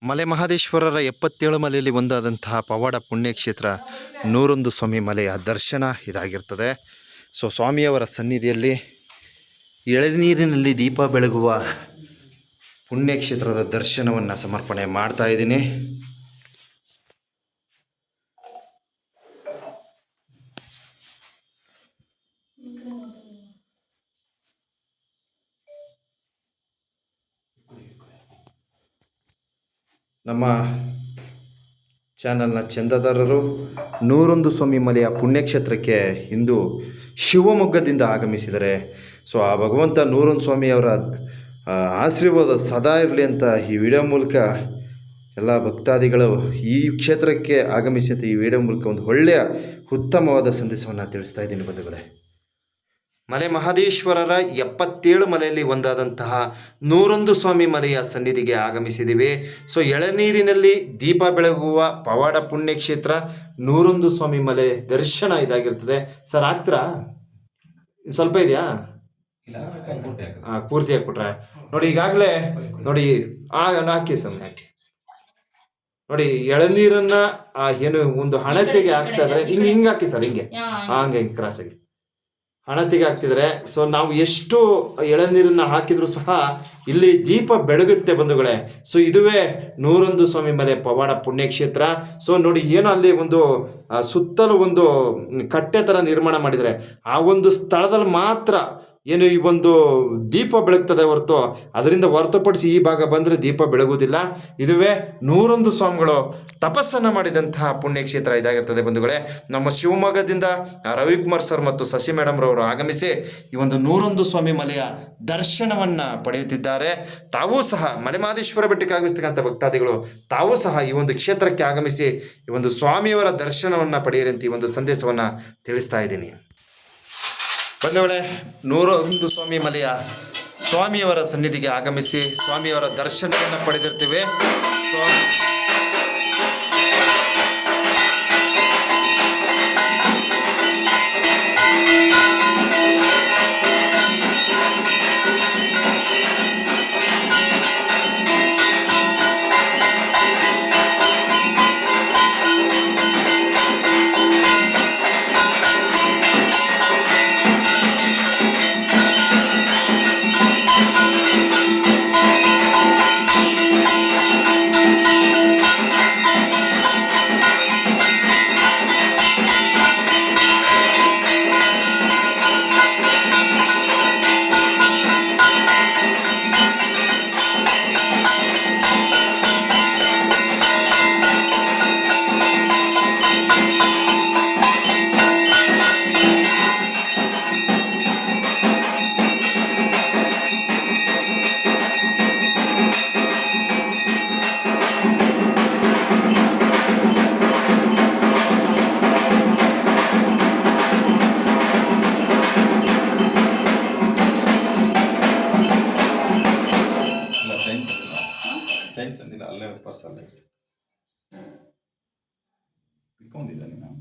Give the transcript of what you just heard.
ಮಲೆ ಮಹದೇಶ್ವರರ 77 ಮಲೆಯಲ್ಲಿ ಒಂದಾದಂತಹ ಪವಾಡ ಪುಣ್ಯಕ್ಷೇತ್ರ ನೂರೊಂದು ಸ್ವಾಮಿ ಮಲೆಯ ದರ್ಶನ ಇದಾಗಿರ್ತದೆ. ಸೊ ಸ್ವಾಮಿಯವರ ಸನ್ನಿಧಿಯಲ್ಲಿ ಎಳನೀರಿನಲ್ಲಿ ದೀಪ ಬೆಳಗುವ ಪುಣ್ಯಕ್ಷೇತ್ರದ ದರ್ಶನವನ್ನು ಸಮರ್ಪಣೆ ಮಾಡ್ತಾ ಇದ್ದೀನಿ. ನಮ್ಮ ಚಾನಲ್ನ ಚಂದಾದಾರರು ನೂರೊಂದು ಸ್ವಾಮಿ ಮಲೆಯ ಪುಣ್ಯಕ್ಷೇತ್ರಕ್ಕೆ ಇಂದು ಶಿವಮೊಗ್ಗದಿಂದ ಆಗಮಿಸಿದರೆ. ಸೊ ಆ ಭಗವಂತ ನೂರೊಂದು ಸ್ವಾಮಿಯವರ ಆಶೀರ್ವಾದ ಸದಾ ಇರಲಿ ಅಂತ ಈ ವಿಡಿಯೋ ಮೂಲಕ ಎಲ್ಲ ಭಕ್ತಾದಿಗಳು ಈ ಕ್ಷೇತ್ರಕ್ಕೆ ಆಗಮಿಸಿದ ಈ ವಿಡಿಯೋ ಮೂಲಕ ಒಂದು ಒಳ್ಳೆಯ ಉತ್ತಮವಾದ ಸಂದೇಶವನ್ನು ತಿಳಿಸ್ತಾ ಇದ್ದೀನಿ ಬಂಧುಗಳೇ. ಮಲೆ ಮಹದೇಶ್ವರರ 77 ಮಲೆಯಲ್ಲಿ ಒಂದಾದಂತಹ ನೂರೊಂದು ಸ್ವಾಮಿ ಮಲೆಯ ಸನ್ನಿಧಿಗೆ ಆಗಮಿಸಿದ್ದೀವಿ. ಸೊ ಎಳನೀರಿನಲ್ಲಿ ದೀಪ ಬೆಳಗುವ ಪವಾಡ ಪುಣ್ಯಕ್ಷೇತ್ರ ನೂರೊಂದು ಸ್ವಾಮಿ ಮಲೆ ದರ್ಶನ ಇದಾಗಿರ್ತದೆ. ಸರ್ ಆಗ್ತೀರಾ? ಸ್ವಲ್ಪ ಇದೆಯಾ? ಪೂರ್ತಿ ಹಾಕ್ಬಿಟ್ರೆ ನೋಡಿ. ಈಗಾಗಲೇ ನೋಡಿ ಹಾಕಿ ಸಮಯ ಹಾಕಿ ನೋಡಿ. ಎಳನೀರನ್ನ ಏನು ಒಂದು ಹಣತೆಗೆ ಹಾಕ್ತಾ ಇದ್ರೆ ಹಿಂಗೆ ಹಾಕಿ ಸರ್, ಹಂಗೆ ಕ್ರಾಸ್ ಆಗಿ ಹಣತೆಗೆ ಹಾಕ್ತಿದ್ರೆ. ಸೊ ನಾವು ಎಷ್ಟು ಎಳನೀರನ್ನ ಹಾಕಿದ್ರು ಸಹ ಇಲ್ಲಿ ದೀಪ ಬೆಳಗುತ್ತೆ ಬಂಧುಗಳೇ. ಸೊ ಇದುವೇ ನೂರೊಂದು ಸ್ವಾಮಿ ಮಲೆ ಪವಾಡ ಪುಣ್ಯಕ್ಷೇತ್ರ. ಸೊ ನೋಡಿ, ಏನೋ ಅಲ್ಲಿ ಒಂದು ಸುತ್ತಲೂ ಒಂದು ಕಟ್ಟೆ ಥರ ನಿರ್ಮಾಣ ಮಾಡಿದರೆ ಆ ಒಂದು ಸ್ಥಳದಲ್ಲಿ ಮಾತ್ರ ಏನು ಈ ಒಂದು ದೀಪ ಬೆಳಗ್ತದೆ ಹೊರತು ಅದರಿಂದ ಹೊರತುಪಡಿಸಿ ಈ ಭಾಗ ಬಂದರೆ ದೀಪ ಬೆಳಗುವುದಿಲ್ಲ. ಇದುವೇ ನೂರೊಂದು ಸ್ವಾಮಿಗಳು ತಪಸ್ಸನ್ನು ಮಾಡಿದಂತಹ ಪುಣ್ಯಕ್ಷೇತ್ರ ಇದಾಗಿರ್ತದೆ ಬಂಧುಗಳೇ. ನಮ್ಮ ಶಿವಮೊಗ್ಗದಿಂದ ರವಿಕುಮಾರ್ ಸರ್ ಮತ್ತು ಶಶಿ ಮೇಡಮ್ ರವರು ಆಗಮಿಸಿ ಈ ಒಂದು ನೂರೊಂದು ಸ್ವಾಮಿ ಮಲೆಯ ದರ್ಶನವನ್ನು ಪಡೆಯುತ್ತಿದ್ದಾರೆ. ತಾವೂ ಸಹ ಮಲೆ ಮಹದೇಶ್ವರ ಬೆಟ್ಟಕ್ಕೆ ಆಗಮಿಸ್ತಕ್ಕಂಥ ಭಕ್ತಾದಿಗಳು ತಾವೂ ಸಹ ಈ ಒಂದು ಕ್ಷೇತ್ರಕ್ಕೆ ಆಗಮಿಸಿ ಈ ಒಂದು ಸ್ವಾಮಿಯವರ ದರ್ಶನವನ್ನು ಪಡೆಯಿರಿ ಅಂತ ಈ ಒಂದು ಸಂದೇಶವನ್ನು ತಿಳಿಸ್ತಾ ಇದ್ದೀನಿ ಬಂಧುಗಳೇ. ನೂರೊಂದು ಸ್ವಾಮಿ ಮಲೆಯ ಸ್ವಾಮಿಯವರ ಸನ್ನಿಧಿಗೆ ಆಗಮಿಸಿ ಸ್ವಾಮಿಯವರ ದರ್ಶನವನ್ನು ಪಡೆದಿರ್ತೀವಿ. ಸೊ ಅಲ್ಲೇ ಪರ್ಸಲ್ಲಿ ಇಟ್ಕೊಂಡಿದ್ದಾನೆ ನಾನು.